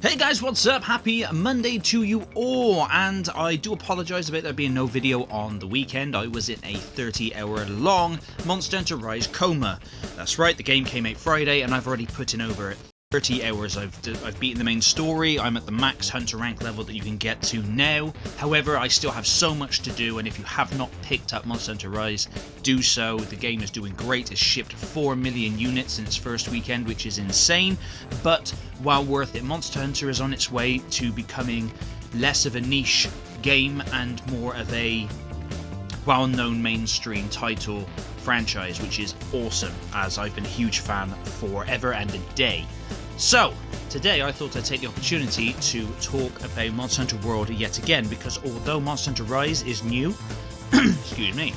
Hey guys, what's up? Happy Monday to you all, and I do apologise about there being no video on the weekend. I was in a 30-hour long Monster Hunter Rise coma. That's right, the game came out Friday and I've already put in over 30 hours. I've beaten the main story. I'm at the max hunter rank level that you can get to now. However, I still have so much to do, and if you have not picked up Monster Hunter Rise, do so. The game is doing great. It's shipped 4 million units in its first weekend, which is insane, but while worth it, Monster Hunter is on its way to becoming less of a niche game and more of a well-known mainstream title franchise, which is awesome, as I've been a huge fan forever and a day. So, today I thought I'd take the opportunity to talk about Monster Hunter World yet again, because although Monster Hunter Rise is new, excuse me,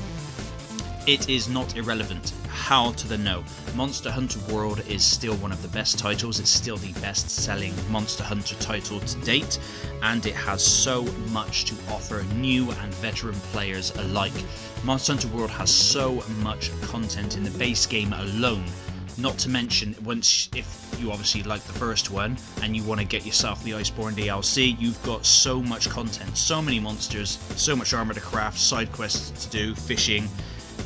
it is not irrelevant. How to the no. Monster Hunter World is still one of the best titles. It's still the best-selling Monster Hunter title to date, and it has so much to offer new and veteran players alike. Monster Hunter World has so much content in the base game alone. Not to mention, if you obviously like the first one and you want to get yourself the Iceborne DLC, you've got so much content, so many monsters, so much armor to craft, side quests to do, fishing,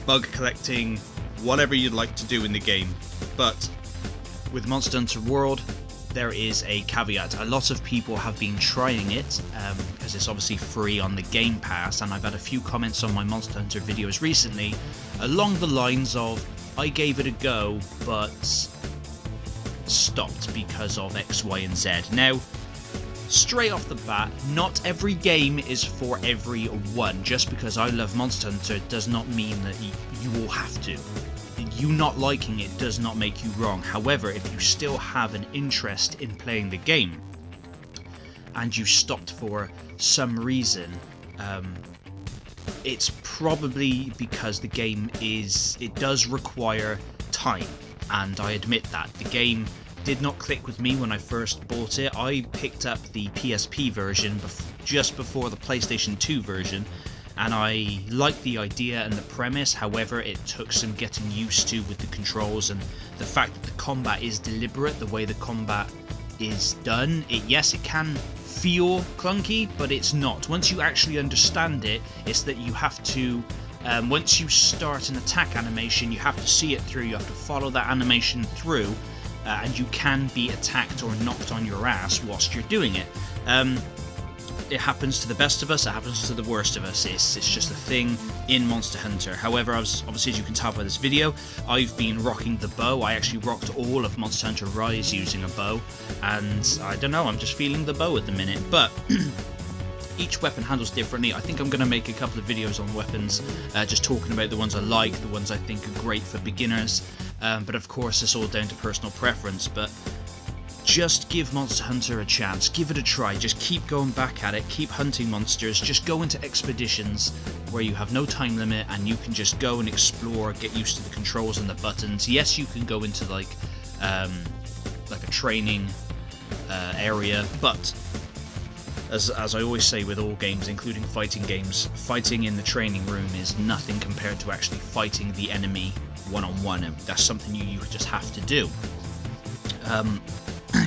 bug collecting, whatever you'd like to do in the game. But with Monster Hunter World, there is a caveat. A lot of people have been trying it because it's obviously free on the Game Pass, and I've had a few comments on my Monster Hunter videos recently along the lines of, I gave it a go but stopped because of X, Y and Z. Now, straight off the bat, not every game is for everyone. Just because I love Monster Hunter does not mean that you all have to. You not liking it does not make you wrong. However, if you still have an interest in playing the game and you stopped for some reason, it's probably because the game it does require time, and I admit that. The game did not click with me when I first bought it. I picked up the PSP version just before the PlayStation 2 version, and I liked the idea and the premise. However, it took some getting used to with the controls and the fact that the combat is deliberate, the way the combat is done. Yes, it can feel clunky, but it's not. Once you actually understand it, it's that you have to, once you start an attack animation, you have to see it through, you have to follow that animation through, and you can be attacked or knocked on your ass whilst you're doing it. It happens to the best of us, it happens to the worst of us. It's just a thing in Monster Hunter. However, obviously as you can tell by this video, I've been rocking the bow. I actually rocked all of Monster Hunter Rise using a bow, and I don't know, I'm just feeling the bow at the minute. But each weapon handles differently. I think I'm going to make a couple of videos on weapons, just talking about the ones I like, the ones I think are great for beginners, but of course it's all down to personal preference. But just give Monster Hunter a chance, give it a try, just keep going back at it, keep hunting monsters, just go into expeditions where you have no time limit and you can just go and explore, get used to the controls and the buttons. Yes, you can go into like a training area, but as I always say with all games, including fighting games, fighting in the training room is nothing compared to actually fighting the enemy one-on-one, and that's something you just have to do.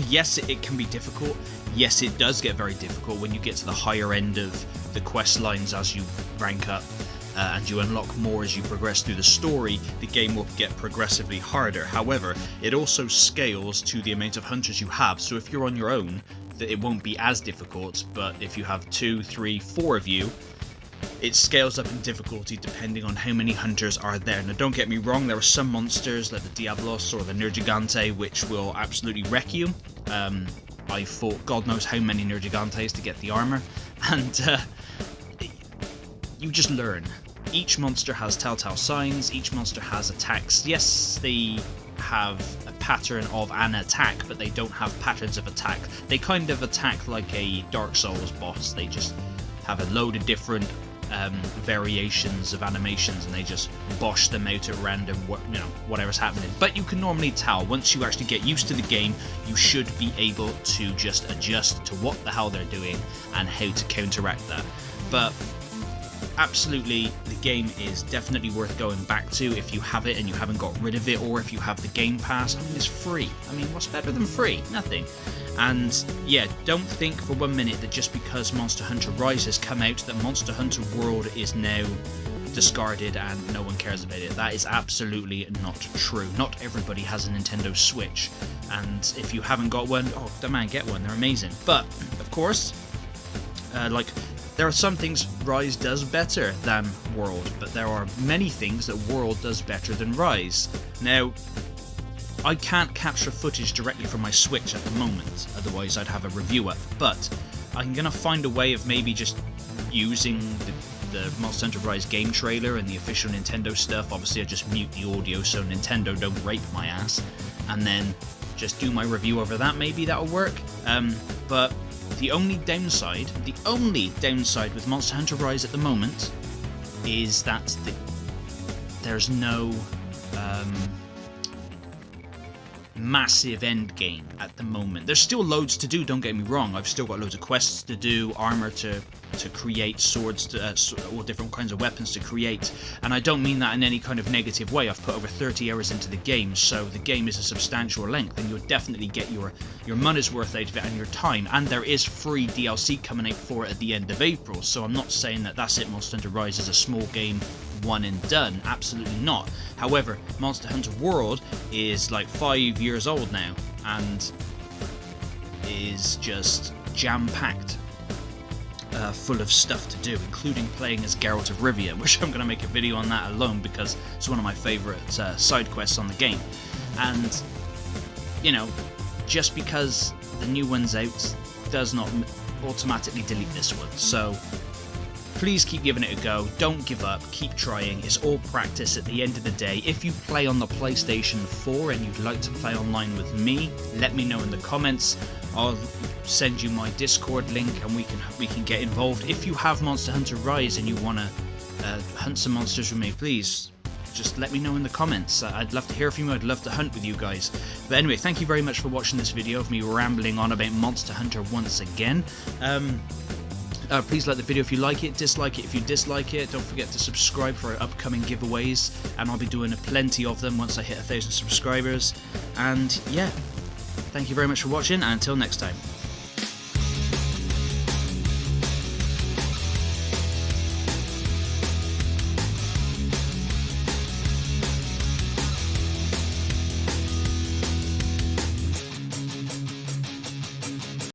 Yes, it can be difficult. Yes, it does get very difficult when you get to the higher end of the quest lines as you rank up and you unlock more as you progress through the story. The game will get progressively harder. However, it also scales to the amount of hunters you have. So if you're on your own, it won't be as difficult, but if you have 2, 3, 4 of you, it scales up in difficulty depending on how many hunters are there. Now don't get me wrong, there are some monsters like the Diablos or the Nergigante which will absolutely wreck you. I fought God knows how many Nergigantes to get the armor, and you just learn. Each monster has telltale signs, each monster has attacks. Yes, they have a pattern of an attack, but they don't have patterns of attack. They kind of attack like a Dark Souls boss. They just have a load of different variations of animations, and they just bosh them out at random, whatever's happening. But you can normally tell, once you actually get used to the game, you should be able to just adjust to what the hell they're doing and how to counteract that. But absolutely, the game is definitely worth going back to if you have it and you haven't got rid of it, or if you have the Game Pass. I mean, it's free. I mean, what's better than free? Nothing. And yeah, don't think for 1 minute that just because Monster Hunter Rise has come out that Monster Hunter World is now discarded and no one cares about it. That is absolutely not true. Not everybody has a Nintendo Switch, and if you haven't got one, oh man, get one, they're amazing. But of course, like, there are some things Rise does better than World, but there are many things that World does better than Rise. Now, I can't capture footage directly from my Switch at the moment, otherwise I'd have a review up, but I'm gonna find a way of maybe just using the Monster Hunter Rise game trailer and the official Nintendo stuff. Obviously I just mute the audio so Nintendo don't rape my ass, and then just do my review over that. Maybe that'll work. But the only downside with Monster Hunter Rise at the moment is that there's no massive end game at the moment. There's still loads to do, don't get me wrong. I've still got loads of quests to do, armor to create, swords, all different kinds of weapons to create, and I don't mean that in any kind of negative way. I've put over 30 hours into the game, so the game is a substantial length, and you'll definitely get your money's worth out of it and your time, and there is free DLC coming out for it at the end of April, so I'm not saying that that's it, Monster Hunter Rise is a small game, one and done. Absolutely not. However, Monster Hunter World is like 5 years old now, and is just jam-packed. Full of stuff to do, including playing as Geralt of Rivia, which I'm going to make a video on that alone because it's one of my favourite side quests on the game. And, you know, just because the new one's out does not automatically delete this one. So please keep giving it a go, don't give up, keep trying, it's all practice at the end of the day. If you play on the PlayStation 4 and you'd like to play online with me, let me know in the comments. I'll send you my Discord link and we can get involved. If you have Monster Hunter Rise and you want to hunt some monsters with me, please just let me know in the comments. I'd love to hear from you, I'd love to hunt with you guys. But anyway, thank you very much for watching this video of me rambling on about Monster Hunter once again. Please like the video if you like it, dislike it if you dislike it. Don't forget to subscribe for our upcoming giveaways, and I'll be doing plenty of them once I hit 1,000 subscribers. And yeah, thank you very much for watching, and until next time.